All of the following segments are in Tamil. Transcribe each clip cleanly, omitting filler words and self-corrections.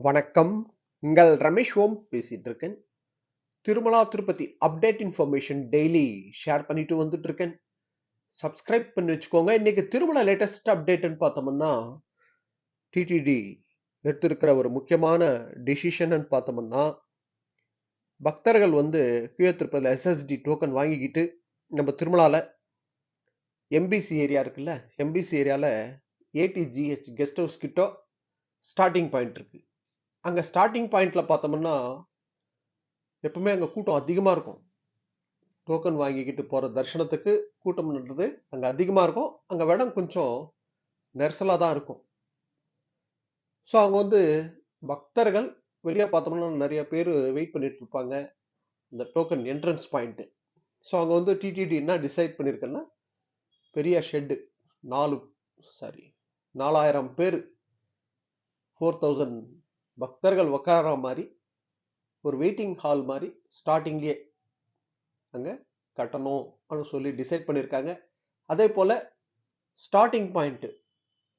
வணக்கம். உங்கள் ரமேஷ் ஓம் பேசிட்டு இருக்கேன். Tirumala Tirupati update information daily share பண்ணிட்டு வந்துட்டு இருக்கேன். சப்ஸ்கிரைப் பண்ணி வச்சுக்கோங்க. இன்னைக்கு திருமலா லேட்டஸ்ட் அப்டேட்னு பார்த்தோம்னா, டிடிடி எடுத்திருக்கிற ஒரு முக்கியமான டிசிஷன் பார்த்தோம்னா, பக்தர்கள் கீழ திருப்பதில எஸ்எஸ்டி டோக்கன் வாங்கிக்கிட்டு நம்ம திருமலால எம்பிசி ஏரியா இருக்குல்ல, எம்பிசி ஏரியால ஏடிஜிஹெச் கெஸ்ட் ஹவுஸ் கிட்ட ஸ்டார்டிங் பாயிண்ட் இருக்கு. அங்க ஸ்டார்டிங் பாயிண்ட்ல பார்த்தோம்னா எப்பவுமே அங்க கூட்டம் அதிகமா இருக்கும். டோக்கன் வாங்கிக்கிட்டு போற தரிசனத்துக்கு கூட்டம்ன்றது அங்க அதிகமா இருக்கும். அங்க இடம் கொஞ்சம் நெரிசலா தான் இருக்கும். ஸோ அவங்க பக்தர்கள் வெளியே பார்த்தோம்னா நிறைய பேர் வெயிட் பண்ணிட்டு இருப்பாங்க. இந்த டோக்கன் என்ட்ரன்ஸ் பாயிண்ட். ஸோ அவங்க டிடிடி என்ன டிசைட் பண்ணியிருக்குன்னா, பெரிய ஷெட்டு 4000 பேர் 4000 பக்தர்கள் உட்கார மாதிரி ஒரு வெயிட்டிங் ஹால் மாதிரி ஸ்டார்டிங்லேயே அங்க கட்டணும் அப்படின்னு சொல்லி டிசைட் பண்ணியிருக்காங்க. அதே போல ஸ்டார்டிங் பாயிண்ட்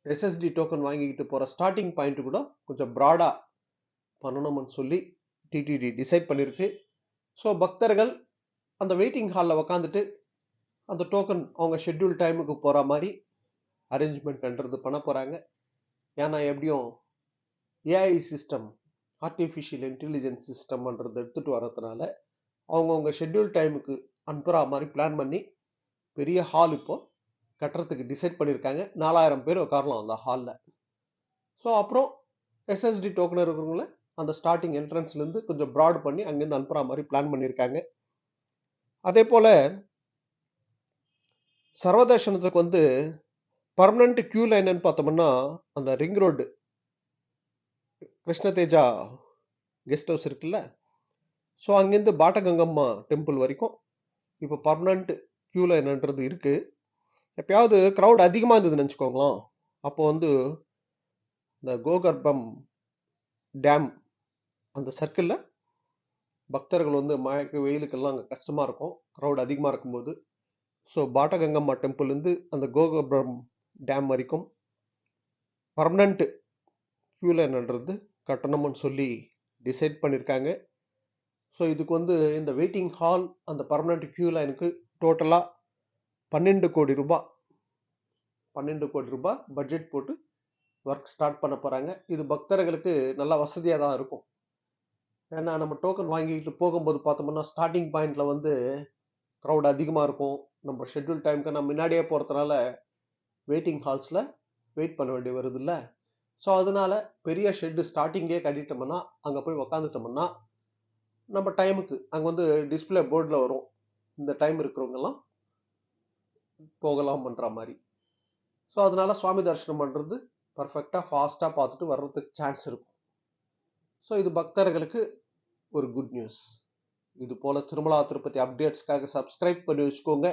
எஸ்எஸ்டி டோக்கன் வாங்கிக்கிட்டு போற ஸ்டார்டிங் பாயிண்ட் கூட கொஞ்சம் ப்ராடா பண்ணணும்னு சொல்லி டிடிடி டிசைட் பண்ணிருக்கு. ஸோ பக்தர்கள் அந்த வெயிட்டிங் ஹாலில் உக்காந்துட்டு அந்த டோக்கன் அவங்க ஷெட்யூல் டைமுக்கு போற மாதிரி அரேஞ்ச்மெண்ட்ன்றது பண்ண போறாங்க. ஏன்னா எப்படியும் ஏஐ சிஸ்டம், ஆர்டிஃபிஷியல் இன்டெலிஜென்ஸ் சிஸ்டம்ன்றது எடுத்துட்டு வர்றதுனால அவங்கவுங்க ஷெட்யூல் டைமுக்கு அனுப்புற மாதிரி பிளான் பண்ணி பெரிய ஹால் இப்போ கட்டுறதுக்கு டிசைட் பண்ணியிருக்காங்க. 4000 பேர் உட்காரலாம் அந்த ஹாலில். ஸோ அப்புறம் எஸ்எஸ்டி டோக்கன் இருக்கிறவங்கள அந்த ஸ்டார்டிங் என்ட்ரன்ஸ்லேருந்து கொஞ்சம் ப்ராட் பண்ணி அங்கேருந்து அனுப்புற மாதிரி பிளான் பண்ணியிருக்காங்க. அதே போல் சர்வதர்ஷனத்துக்கு பர்மனண்ட் கியூ லைன்னு பார்த்தோம்னா அந்த ring road Krishna Teja guest house இருக்குல்ல, ஸோ அங்கேருந்து பாட்டகங்கம்மா டெம்பிள் வரைக்கும் இப்போ பர்மனண்ட் கியூ லைன்ன்றது இருக்கு. எப்பயாவது க்ரௌட் அதிகமாக இருந்ததுன்னு வச்சுக்கோங்களேன், அப்போ இந்த கோகர்ப்பம் டேம் அந்த சர்க்கிளில் பக்தர்கள் மழைக்கு வெயிலுக்கெல்லாம் அங்கே கஷ்டமாக இருக்கும், க்ரௌட் அதிகமாக இருக்கும்போது. ஸோ பாட்டகங்கம்மா டெம்பிள்லேருந்து அந்த கோகர்ப்பம் டேம் வரைக்கும் பர்மனண்ட் கியூ லைன்ன்றது கட்டணும்னு சொல்லி டிசைட் பண்ணியிருக்காங்க. ஸோ இதுக்கு இந்த வெயிட்டிங் ஹால் அந்த பர்மனண்ட் கியூ லைனுக்கு டோட்டலாக 12 கோடி ரூபாய் பட்ஜெட் போட்டு ஒர்க் ஸ்டார்ட் பண்ண போகிறாங்க. இது பக்தர்களுக்கு நல்ல வசதியாக தான் இருக்கும். ஏன்னா நம்ம டோக்கன் வாங்கிட்டு போகும்போது பார்த்தோம்னா ஸ்டார்டிங் பாயிண்ட்ல க்ரௌட் அதிகமாக இருக்கும். நம்ம ஷெட்யூல் டைமுக்கு நம்ம முன்னாடியே போகிறதுனால வெயிட்டிங் ஹால்ஸில் வெயிட் பண்ண வேண்டி வருது இல்லை. ஸோ அதனால பெரிய ஷெட்டு ஸ்டார்டிங்கே கட்டிட்டோம்னா அங்கே போய் உக்காந்துட்டோம்னா நம்ம டைமுக்கு அங்கே டிஸ்பிளே போர்டில் வரும், இந்த டைம் இருக்கிறவங்கெல்லாம் போகலாம் பண்ணுற மாதிரி. ஸோ அதனால சுவாமி தரிசனம் பண்ணுறது பர்ஃபெக்டாக ஃபாஸ்ட்டாக பார்த்துட்டு வர்றதுக்கு சான்ஸ் இருக்கும். ஸோ இது பக்தர்களுக்கு ஒரு குட் நியூஸ். இது போல திருமலா திருப்பதி அப்டேட்ஸ்க்காக சப்ஸ்கிரைப் பண்ணி வச்சுக்கோங்க.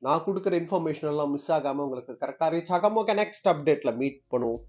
நான் கொடுக்குற இன்ஃபர்மேஷன் எல்லாம் மிஸ் ஆகாம உங்களுக்கு கரெக்டாக ரீச் ஆகாம நெக்ஸ்ட் அப்டேட்ல மீட் பண்ணுவோம்.